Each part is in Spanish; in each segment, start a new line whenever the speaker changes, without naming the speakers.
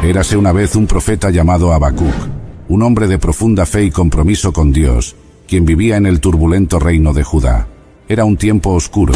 Érase una vez un profeta llamado Habacuc, un hombre de profunda fe y compromiso con Dios, quien vivía en el turbulento reino de Judá. Era un tiempo oscuro,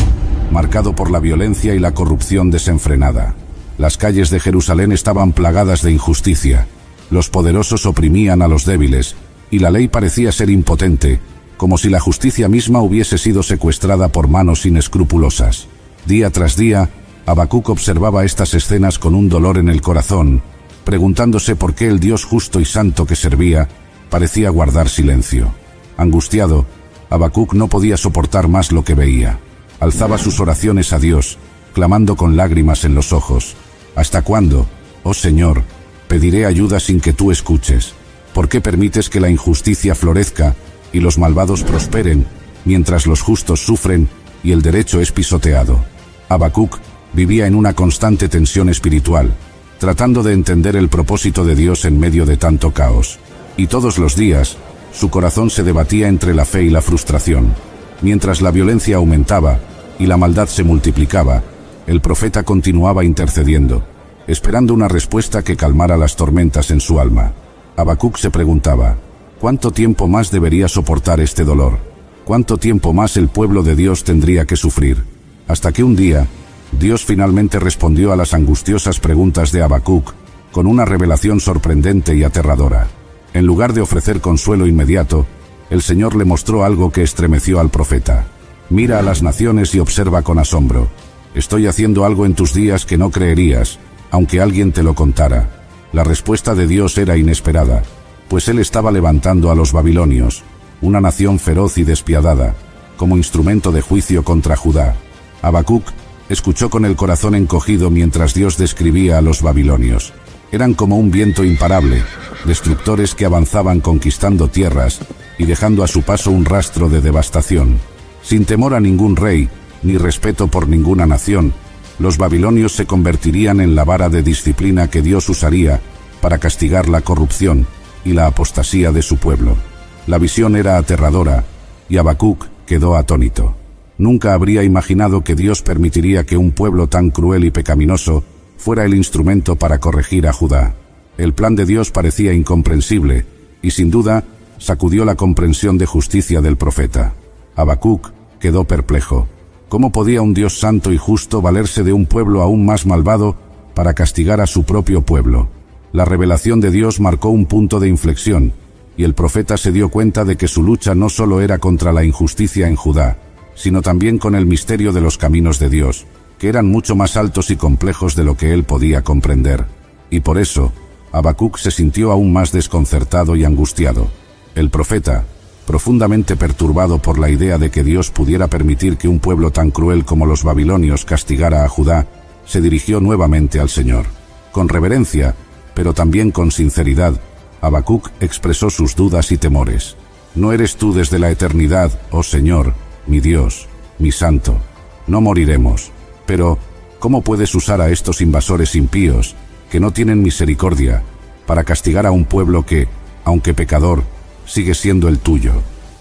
marcado por la violencia y la corrupción desenfrenada. Las calles de Jerusalén estaban plagadas de injusticia. Los poderosos oprimían a los débiles, y la ley parecía ser impotente, como si la justicia misma hubiese sido secuestrada por manos inescrupulosas. Día tras día, Habacuc observaba estas escenas con un dolor en el corazón, preguntándose por qué el Dios justo y santo que servía parecía guardar silencio. Angustiado, Habacuc no podía soportar más lo que veía. Alzaba sus oraciones a Dios, clamando con lágrimas en los ojos. ¿Hasta cuándo, oh Señor, pediré ayuda sin que tú escuches? ¿Por qué permites que la injusticia florezca y los malvados prosperen, mientras los justos sufren y el derecho es pisoteado? Habacuc vivía en una constante tensión espiritual, tratando de entender el propósito de Dios en medio de tanto caos. Y todos los días, su corazón se debatía entre la fe y la frustración. Mientras la violencia aumentaba y la maldad se multiplicaba, el profeta continuaba intercediendo, esperando una respuesta que calmara las tormentas en su alma. Habacuc se preguntaba, ¿cuánto tiempo más debería soportar este dolor? ¿Cuánto tiempo más el pueblo de Dios tendría que sufrir? Hasta que un día, Dios finalmente respondió a las angustiosas preguntas de Habacuc con una revelación sorprendente y aterradora. En lugar de ofrecer consuelo inmediato, el Señor le mostró algo que estremeció al profeta. Mira a las naciones y observa con asombro. Estoy haciendo algo en tus días que no creerías, aunque alguien te lo contara. La respuesta de Dios era inesperada, pues Él estaba levantando a los babilonios, una nación feroz y despiadada, como instrumento de juicio contra Judá. Habacuc escuchó con el corazón encogido mientras Dios describía a los babilonios. Eran como un viento imparable, destructores que avanzaban conquistando tierras y dejando a su paso un rastro de devastación. Sin temor a ningún rey, ni respeto por ninguna nación, los babilonios se convertirían en la vara de disciplina que Dios usaría para castigar la corrupción y la apostasía de su pueblo. La visión era aterradora, y Habacuc quedó atónito. Nunca habría imaginado que Dios permitiría que un pueblo tan cruel y pecaminoso fuera el instrumento para corregir a Judá. El plan de Dios parecía incomprensible, y sin duda sacudió la comprensión de justicia del profeta. Habacuc quedó perplejo. ¿Cómo podía un Dios santo y justo valerse de un pueblo aún más malvado para castigar a su propio pueblo? La revelación de Dios marcó un punto de inflexión, y el profeta se dio cuenta de que su lucha no solo era contra la injusticia en Judá, sino también con el misterio de los caminos de Dios, que eran mucho más altos y complejos de lo que él podía comprender. Y por eso, Habacuc se sintió aún más desconcertado y angustiado. El profeta, profundamente perturbado por la idea de que Dios pudiera permitir que un pueblo tan cruel como los babilonios castigara a Judá, se dirigió nuevamente al Señor. Con reverencia, pero también con sinceridad, Habacuc expresó sus dudas y temores. ¿No eres tú desde la eternidad, oh Señor, mi Dios, mi Santo? No moriremos. Pero, ¿cómo puedes usar a estos invasores impíos, que no tienen misericordia, para castigar a un pueblo que, aunque pecador, sigue siendo el tuyo?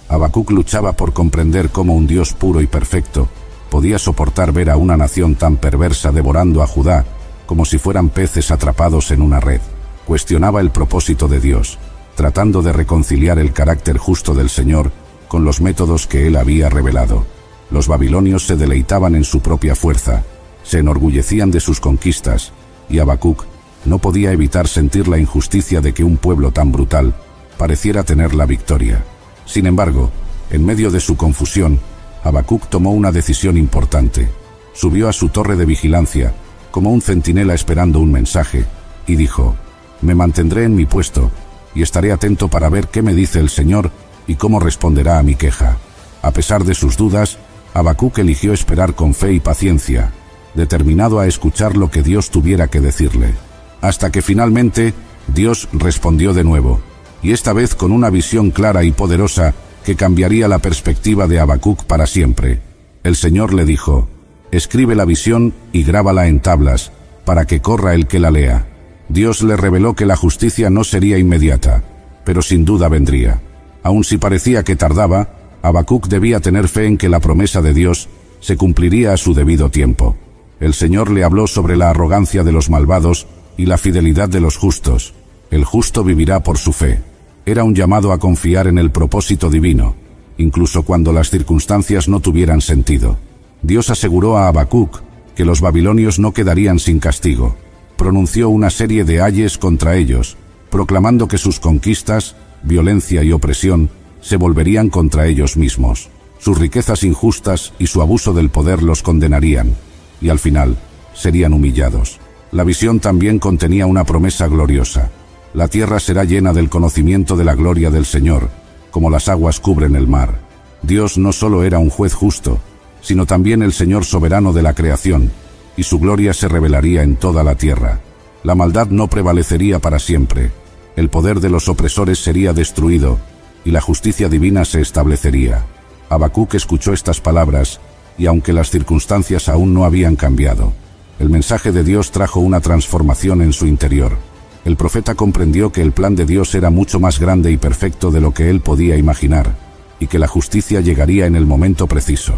Habacuc luchaba por comprender cómo un Dios puro y perfecto podía soportar ver a una nación tan perversa devorando a Judá como si fueran peces atrapados en una red. Cuestionaba el propósito de Dios, tratando de reconciliar el carácter justo del Señor con los métodos que Él había revelado. Los babilonios se deleitaban en su propia fuerza, se enorgullecían de sus conquistas, y Habacuc no podía evitar sentir la injusticia de que un pueblo tan brutal pareciera tener la victoria. Sin embargo, en medio de su confusión, Habacuc tomó una decisión importante. Subió a su torre de vigilancia, como un centinela esperando un mensaje, y dijo: «Me mantendré en mi puesto, y estaré atento para ver qué me dice el Señor y cómo responderá a mi queja». A pesar de sus dudas, Habacuc eligió esperar con fe y paciencia, determinado a escuchar lo que Dios tuviera que decirle. Hasta que finalmente, Dios respondió de nuevo, y esta vez con una visión clara y poderosa que cambiaría la perspectiva de Habacuc para siempre. El Señor le dijo: «Escribe la visión y grábala en tablas, para que corra el que la lea». Dios le reveló que la justicia no sería inmediata, pero sin duda vendría. Aun si parecía que tardaba, Habacuc debía tener fe en que la promesa de Dios se cumpliría a su debido tiempo. El Señor le habló sobre la arrogancia de los malvados y la fidelidad de los justos. El justo vivirá por su fe. Era un llamado a confiar en el propósito divino, incluso cuando las circunstancias no tuvieran sentido. Dios aseguró a Habacuc que los babilonios no quedarían sin castigo. Pronunció una serie de ayes contra ellos, proclamando que sus conquistas, violencia y opresión se volverían contra ellos mismos. Sus riquezas injustas y su abuso del poder los condenarían, y al final serían humillados. La visión también contenía una promesa gloriosa. La tierra será llena del conocimiento de la gloria del Señor, como las aguas cubren el mar. Dios no solo era un juez justo, sino también el Señor soberano de la creación, y su gloria se revelaría en toda la tierra. La maldad no prevalecería para siempre, el poder de los opresores sería destruido, y la justicia divina se establecería. Habacuc escuchó estas palabras, y aunque las circunstancias aún no habían cambiado, el mensaje de Dios trajo una transformación en su interior. El profeta comprendió que el plan de Dios era mucho más grande y perfecto de lo que él podía imaginar, y que la justicia llegaría en el momento preciso.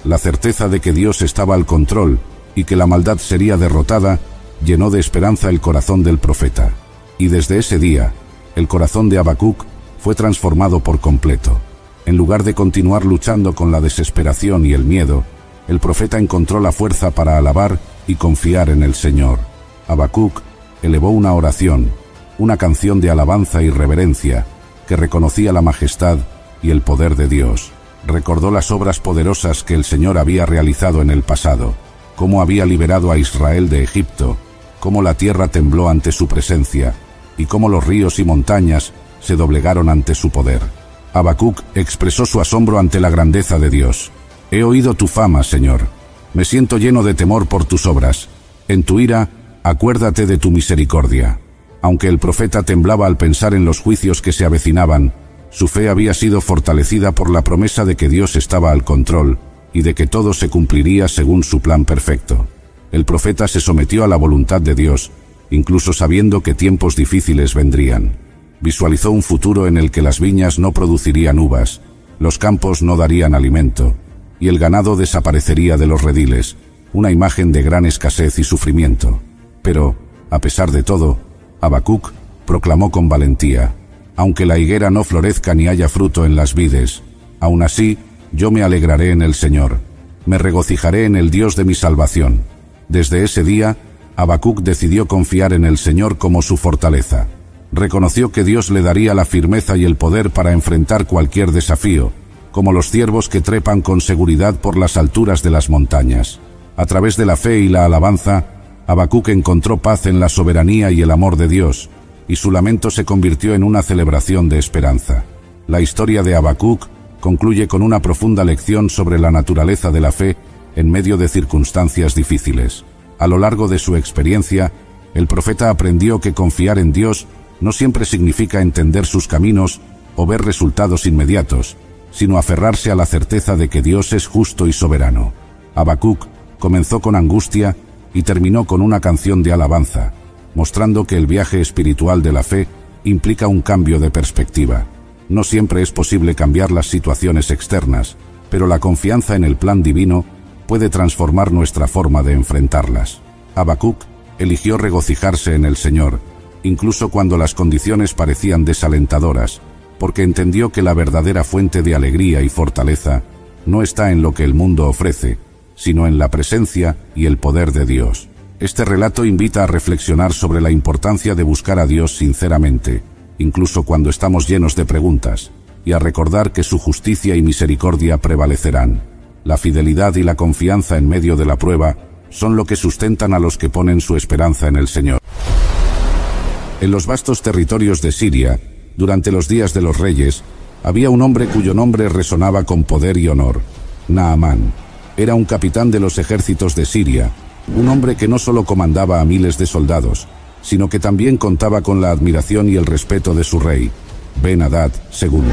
La certeza de que Dios estaba al control y que la maldad sería derrotada llenó de esperanza el corazón del profeta. Y desde ese día, el corazón de Habacuc fue transformado por completo. En lugar de continuar luchando con la desesperación y el miedo, el profeta encontró la fuerza para alabar y confiar en el Señor. Habacuc elevó una oración, una canción de alabanza y reverencia, que reconocía la majestad y el poder de Dios. Recordó las obras poderosas que el Señor había realizado en el pasado, cómo había liberado a Israel de Egipto, cómo la tierra tembló ante su presencia, y cómo los ríos y montañas se doblegaron ante su poder. Habacuc expresó su asombro ante la grandeza de Dios. He oído tu fama, Señor. Me siento lleno de temor por tus obras. En tu ira, acuérdate de tu misericordia. Aunque el profeta temblaba al pensar en los juicios que se avecinaban, su fe había sido fortalecida por la promesa de que Dios estaba al control y de que todo se cumpliría según su plan perfecto. El profeta se sometió a la voluntad de Dios, incluso sabiendo que tiempos difíciles vendrían. Visualizó un futuro en el que las viñas no producirían uvas, los campos no darían alimento, y el ganado desaparecería de los rediles, una imagen de gran escasez y sufrimiento. Pero, a pesar de todo, Habacuc proclamó con valentía: aunque la higuera no florezca ni haya fruto en las vides, aún así yo me alegraré en el Señor, me regocijaré en el Dios de mi salvación. Desde ese día, Habacuc decidió confiar en el Señor como su fortaleza. Reconoció que Dios le daría la firmeza y el poder para enfrentar cualquier desafío, como los ciervos que trepan con seguridad por las alturas de las montañas. A través de la fe y la alabanza, Habacuc encontró paz en la soberanía y el amor de Dios, y su lamento se convirtió en una celebración de esperanza. La historia de Habacuc concluye con una profunda lección sobre la naturaleza de la fe en medio de circunstancias difíciles. A lo largo de su experiencia, el profeta aprendió que confiar en Dios no siempre significa entender sus caminos o ver resultados inmediatos, sino aferrarse a la certeza de que Dios es justo y soberano. Habacuc comenzó con angustia y terminó con una canción de alabanza, mostrando que el viaje espiritual de la fe implica un cambio de perspectiva. No siempre es posible cambiar las situaciones externas, pero la confianza en el plan divino puede transformar nuestra forma de enfrentarlas. Habacuc eligió regocijarse en el Señor, incluso cuando las condiciones parecían desalentadoras, porque entendió que la verdadera fuente de alegría y fortaleza no está en lo que el mundo ofrece, sino en la presencia y el poder de Dios. Este relato invita a reflexionar sobre la importancia de buscar a Dios sinceramente, incluso cuando estamos llenos de preguntas, y a recordar que su justicia y misericordia prevalecerán. La fidelidad y la confianza en medio de la prueba son lo que sustentan a los que ponen su esperanza en el Señor. En los vastos territorios de Siria, durante los días de los reyes, había un hombre cuyo nombre resonaba con poder y honor: Naamán. Era un capitán de los ejércitos de Siria, un hombre que no solo comandaba a miles de soldados, sino que también contaba con la admiración y el respeto de su rey, Ben-Hadad II.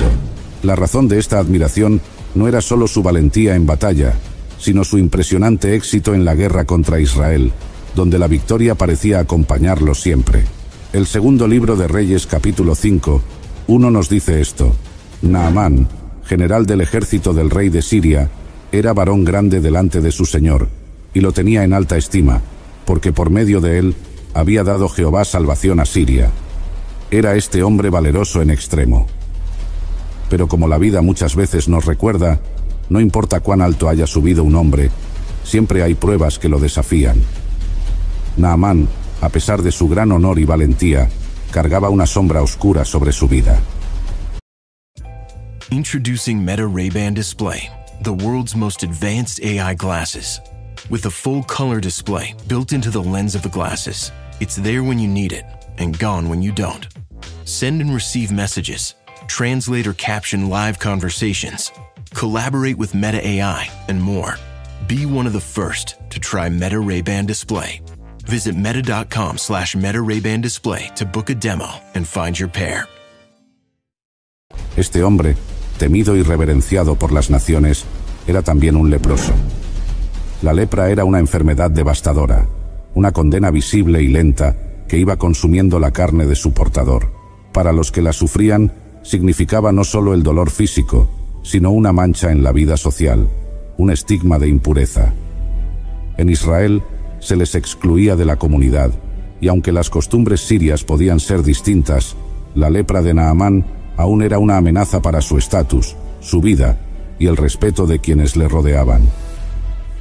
La razón de esta admiración no era solo su valentía en batalla, sino su impresionante éxito en la guerra contra Israel, donde la victoria parecía acompañarlo siempre. El segundo libro de Reyes, capítulo 5, 1 nos dice esto: Naamán, general del ejército del rey de Siria, era varón grande delante de su señor, y lo tenía en alta estima, porque por medio de él había dado Jehová salvación a Siria. Era este hombre valeroso en extremo. Pero como la vida muchas veces nos recuerda, no importa cuán alto haya subido un hombre, siempre hay pruebas que lo desafían. Naamán, a pesar de su gran honor y valentía, cargaba una sombra oscura sobre su vida.
Introducing Meta Ray-Ban Display, the world's most advanced AI glasses. With a full color display built into the lens of the glasses, it's there when you need it and gone when you don't. Send and receive messages, translate or caption live conversations, collaborate with Meta AI, and more. Be one of the first to try Meta Ray-Ban Display. Visit meta.com/Meta Ray-Ban Display to book a demo and find your pair.
Este hombre, temido y reverenciado por las naciones, era también un leproso. La lepra era una enfermedad devastadora, una condena visible y lenta que iba consumiendo la carne de su portador. Para los que la sufrían, significaba no solo el dolor físico, sino una mancha en la vida social, un estigma de impureza. En Israel se les excluía de la comunidad, y aunque las costumbres sirias podían ser distintas, la lepra de Naamán aún era una amenaza para su estatus, su vida y el respeto de quienes le rodeaban.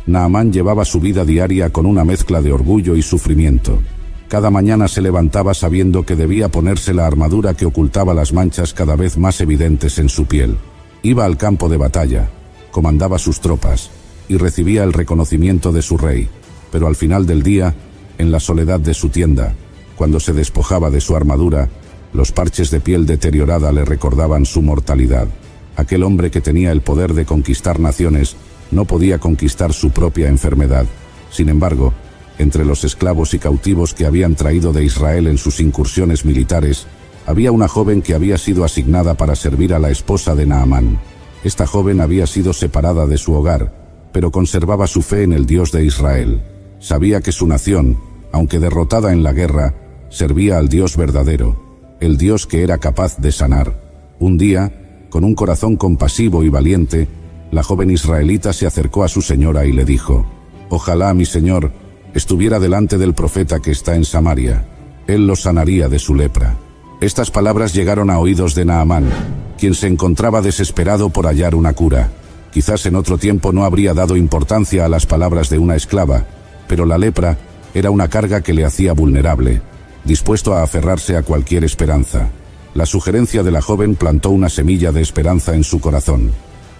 Naamán llevaba su vida diaria con una mezcla de orgullo y sufrimiento. Cada mañana se levantaba sabiendo que debía ponerse la armadura que ocultaba las manchas cada vez más evidentes en su piel. Iba al campo de batalla, comandaba sus tropas y recibía el reconocimiento de su rey, pero al final del día, en la soledad de su tienda, cuando se despojaba de su armadura, los parches de piel deteriorada le recordaban su mortalidad. Aquel hombre que tenía el poder de conquistar naciones no podía conquistar su propia enfermedad. Sin embargo, entre los esclavos y cautivos que habían traído de Israel en sus incursiones militares, había una joven que había sido asignada para servir a la esposa de Naamán. Esta joven había sido separada de su hogar, pero conservaba su fe en el Dios de Israel. Sabía que su nación, aunque derrotada en la guerra, servía al Dios verdadero, el Dios que era capaz de sanar. Un día, con un corazón compasivo y valiente, la joven israelita se acercó a su señora y le dijo: «Ojalá mi señor estuviera delante del profeta que está en Samaria. Él lo sanaría de su lepra». Estas palabras llegaron a oídos de Naamán, quien se encontraba desesperado por hallar una cura. Quizás en otro tiempo no habría dado importancia a las palabras de una esclava, pero la lepra era una carga que le hacía vulnerable, dispuesto a aferrarse a cualquier esperanza. La sugerencia de la joven plantó una semilla de esperanza en su corazón.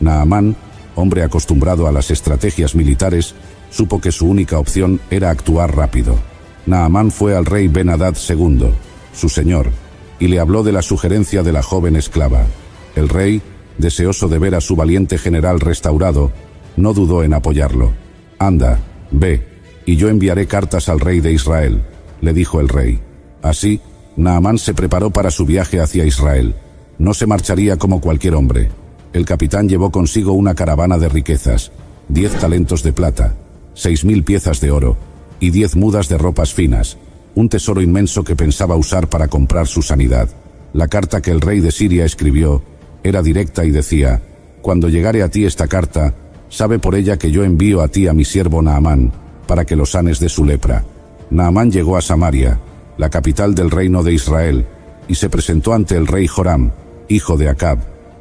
Naamán, hombre acostumbrado a las estrategias militares, supo que su única opción era actuar rápido. Naamán fue al rey Ben-Hadad II, su señor, y le habló de la sugerencia de la joven esclava. El rey, deseoso de ver a su valiente general restaurado, no dudó en apoyarlo. «Anda, ve, y yo enviaré cartas al rey de Israel», le dijo el rey. Así, Naamán se preparó para su viaje hacia Israel. No se marcharía como cualquier hombre. El capitán llevó consigo una caravana de riquezas, 10 talentos de plata, 6.000 piezas de oro y 10 mudas de ropas finas, un tesoro inmenso que pensaba usar para comprar su sanidad. La carta que el rey de Siria escribió era directa y decía: «Cuando llegare a ti esta carta, sabe por ella que yo envío a ti a mi siervo Naamán, para que lo sanes de su lepra». Naamán llegó a Samaria, la capital del reino de Israel, y se presentó ante el rey Joram, hijo de Acab.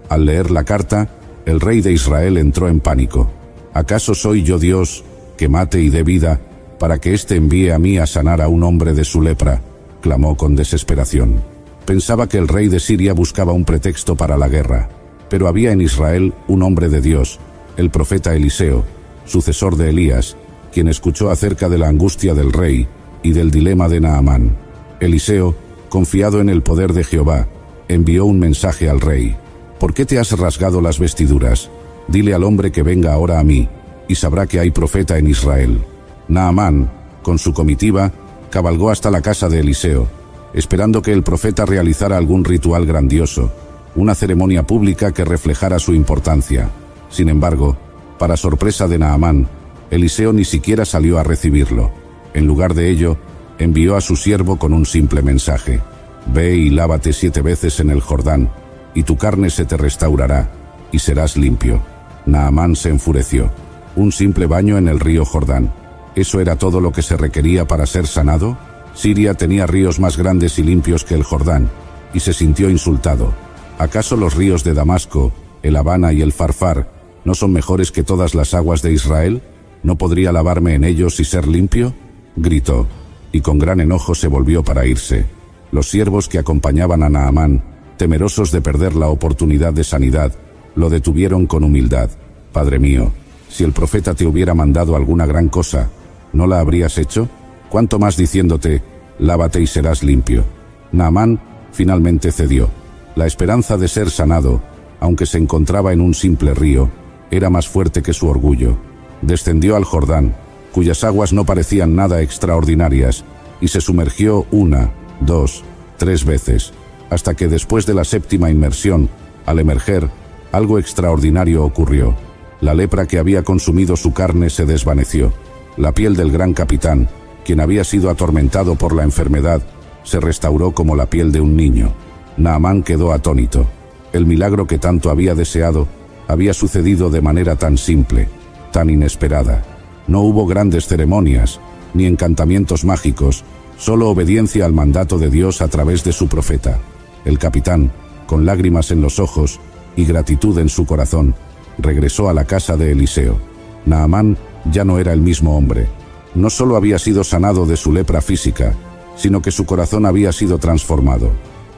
Al leer la carta, el rey de Israel entró en pánico. «¿Acaso soy yo Dios, que mate y dé vida, para que éste envíe a mí a sanar a un hombre de su lepra?», clamó con desesperación. Pensaba que el rey de Siria buscaba un pretexto para la guerra, pero había en Israel un hombre de Dios, el profeta Eliseo, sucesor de Elías, quien escuchó acerca de la angustia del rey y del dilema de Naamán. Eliseo, confiado en el poder de Jehová, envió un mensaje al rey: «¿Por qué te has rasgado las vestiduras? Dile al hombre que venga ahora a mí, y sabrá que hay profeta en Israel». Naamán, con su comitiva, cabalgó hasta la casa de Eliseo, esperando que el profeta realizara algún ritual grandioso, una ceremonia pública que reflejara su importancia. Sin embargo, para sorpresa de Naamán, Eliseo ni siquiera salió a recibirlo. En lugar de ello, envió a su siervo con un simple mensaje: «Ve y lávate 7 veces en el Jordán, y tu carne se te restaurará, y serás limpio». Naamán se enfureció. ¿Un simple baño en el río Jordán? ¿Eso era todo lo que se requería para ser sanado? Siria tenía ríos más grandes y limpios que el Jordán, y se sintió insultado. ¿Acaso los ríos de Damasco, el Habana y el Farfar no son mejores que todas las aguas de Israel? ¿No podría lavarme en ellos y ser limpio?, gritó, y con gran enojo se volvió para irse. Los siervos que acompañaban a Naamán, temerosos de perder la oportunidad de sanidad, lo detuvieron con humildad. «Padre mío, si el profeta te hubiera mandado alguna gran cosa, ¿no la habrías hecho? ¿Cuánto más diciéndote, lávate y serás limpio?» Naamán finalmente cedió. La esperanza de ser sanado, aunque se encontraba en un simple río, era más fuerte que su orgullo. Descendió al Jordán, cuyas aguas no parecían nada extraordinarias, y se sumergió 1, 2, 3 veces, hasta que después de la 7ª inmersión, al emerger, algo extraordinario ocurrió. La lepra que había consumido su carne se desvaneció. La piel del gran capitán, quien había sido atormentado por la enfermedad, se restauró como la piel de un niño. Naamán quedó atónito. El milagro que tanto había deseado había sucedido de manera tan simple, tan inesperada. No hubo grandes ceremonias, ni encantamientos mágicos, solo obediencia al mandato de Dios a través de su profeta. El capitán, con lágrimas en los ojos y gratitud en su corazón, regresó a la casa de Eliseo. Naamán ya no era el mismo hombre. No solo había sido sanado de su lepra física, sino que su corazón había sido transformado.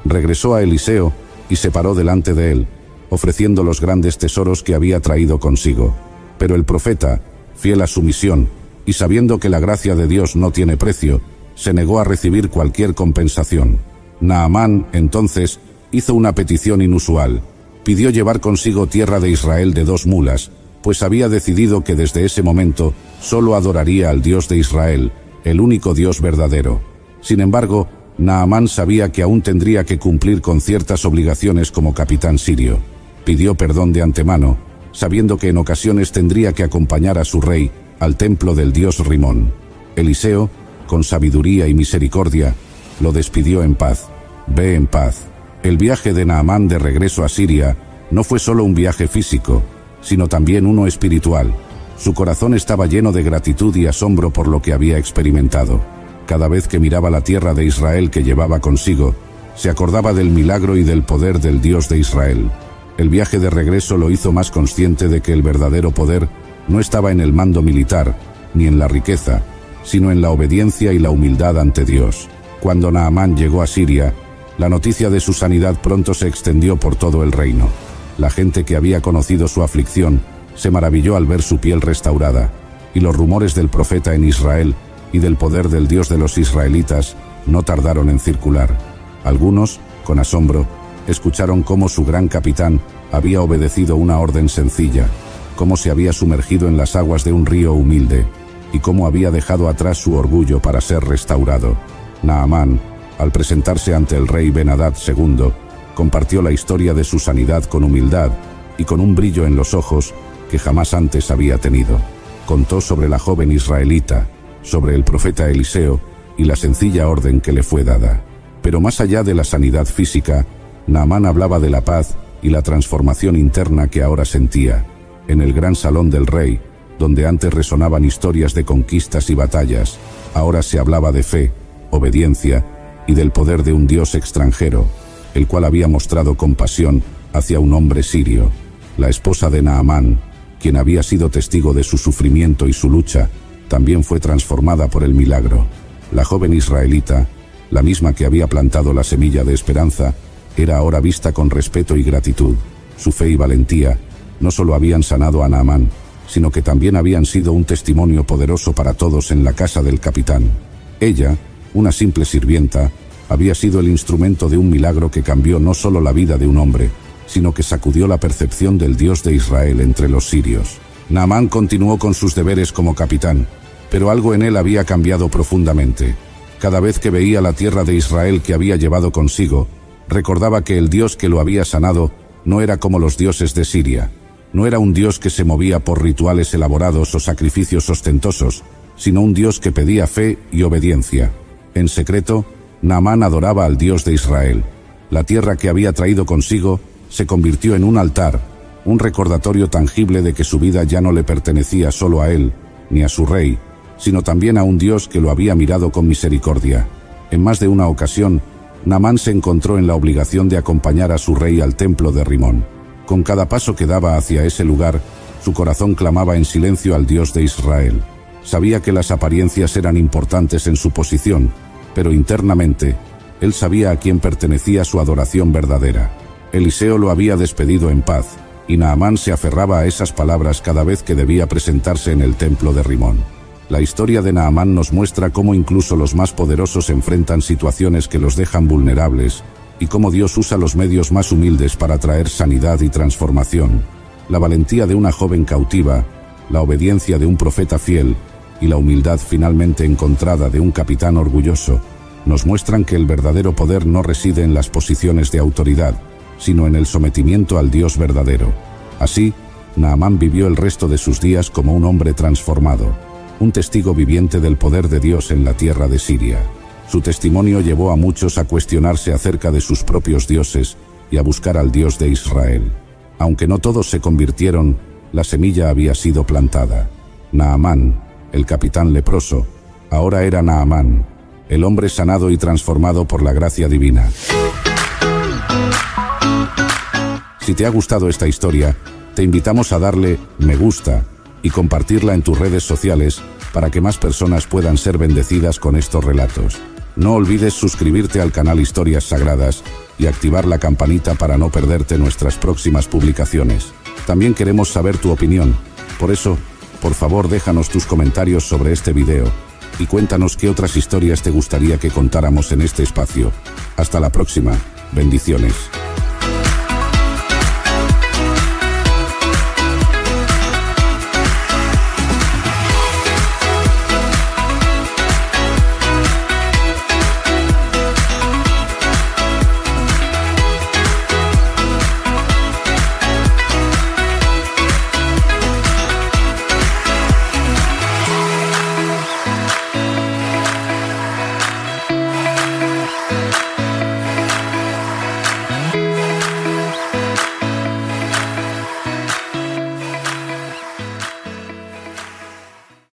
Regresó a Eliseo y se paró delante de él, ofreciendo los grandes tesoros que había traído consigo. Pero el profeta, fiel a su misión, y sabiendo que la gracia de Dios no tiene precio, se negó a recibir cualquier compensación. Naamán, entonces, hizo una petición inusual. Pidió llevar consigo tierra de Israel de 2 mulas, pues había decidido que desde ese momento solo adoraría al Dios de Israel, el único Dios verdadero. Sin embargo, Naamán sabía que aún tendría que cumplir con ciertas obligaciones como capitán sirio. Pidió perdón de antemano, sabiendo que en ocasiones tendría que acompañar a su rey al templo del dios Rimón. Eliseo, con sabiduría y misericordia, lo despidió en paz. «Ve en paz». El viaje de Naamán de regreso a Siria no fue solo un viaje físico, sino también uno espiritual. Su corazón estaba lleno de gratitud y asombro por lo que había experimentado. Cada vez que miraba la tierra de Israel que llevaba consigo, se acordaba del milagro y del poder del Dios de Israel. El viaje de regreso lo hizo más consciente de que el verdadero poder no estaba en el mando militar, ni en la riqueza, sino en la obediencia y la humildad ante Dios. Cuando Naamán llegó a Siria, la noticia de su sanidad pronto se extendió por todo el reino. La gente que había conocido su aflicción se maravilló al ver su piel restaurada, y los rumores del profeta en Israel y del poder del Dios de los israelitas no tardaron en circular. Algunos, con asombro, escucharon cómo su gran capitán había obedecido una orden sencilla, cómo se había sumergido en las aguas de un río humilde, y cómo había dejado atrás su orgullo para ser restaurado. Naamán, al presentarse ante el rey Ben-Hadad II, compartió la historia de su sanidad con humildad y con un brillo en los ojos que jamás antes había tenido. Contó sobre la joven israelita, sobre el profeta Eliseo y la sencilla orden que le fue dada. Pero más allá de la sanidad física, Naamán hablaba de la paz y la transformación interna que ahora sentía. En el gran salón del rey, donde antes resonaban historias de conquistas y batallas, ahora se hablaba de fe, obediencia y del poder de un Dios extranjero, el cual había mostrado compasión hacia un hombre sirio. La esposa de Naamán, quien había sido testigo de su sufrimiento y su lucha, también fue transformada por el milagro. La joven israelita, la misma que había plantado la semilla de esperanza, era ahora vista con respeto y gratitud. Su fe y valentía no solo habían sanado a Naamán, sino que también habían sido un testimonio poderoso para todos en la casa del capitán. Ella, una simple sirvienta, había sido el instrumento de un milagro que cambió no solo la vida de un hombre, sino que sacudió la percepción del Dios de Israel entre los sirios. Naamán continuó con sus deberes como capitán, pero algo en él había cambiado profundamente. Cada vez que veía la tierra de Israel que había llevado consigo, recordaba que el Dios que lo había sanado no era como los dioses de Siria. No era un Dios que se movía por rituales elaborados o sacrificios ostentosos, sino un Dios que pedía fe y obediencia. En secreto, Naamán adoraba al Dios de Israel. La tierra que había traído consigo se convirtió en un altar, un recordatorio tangible de que su vida ya no le pertenecía solo a él, ni a su rey, sino también a un Dios que lo había mirado con misericordia. En más de una ocasión, Naamán se encontró en la obligación de acompañar a su rey al templo de Rimón. Con cada paso que daba hacia ese lugar, su corazón clamaba en silencio al Dios de Israel. Sabía que las apariencias eran importantes en su posición, pero internamente, él sabía a quién pertenecía su adoración verdadera. Eliseo lo había despedido en paz, y Naamán se aferraba a esas palabras cada vez que debía presentarse en el templo de Rimón. La historia de Naamán nos muestra cómo incluso los más poderosos enfrentan situaciones que los dejan vulnerables, y cómo Dios usa los medios más humildes para traer sanidad y transformación. La valentía de una joven cautiva, la obediencia de un profeta fiel, y la humildad finalmente encontrada de un capitán orgulloso, nos muestran que el verdadero poder no reside en las posiciones de autoridad, sino en el sometimiento al Dios verdadero. Así, Naamán vivió el resto de sus días como un hombre transformado, un testigo viviente del poder de Dios en la tierra de Siria. Su testimonio llevó a muchos a cuestionarse acerca de sus propios dioses y a buscar al Dios de Israel. Aunque no todos se convirtieron, la semilla había sido plantada. Naamán, el capitán leproso, ahora era Naamán, el hombre sanado y transformado por la gracia divina. Si te ha gustado esta historia, te invitamos a darle me gusta y compartirla en tus redes sociales para que más personas puedan ser bendecidas con estos relatos. No olvides suscribirte al canal Historias Sagradas y activar la campanita para no perderte nuestras próximas publicaciones. También queremos saber tu opinión, por eso, por favor déjanos tus comentarios sobre este video y cuéntanos qué otras historias te gustaría que contáramos en este espacio. Hasta la próxima. Bendiciones.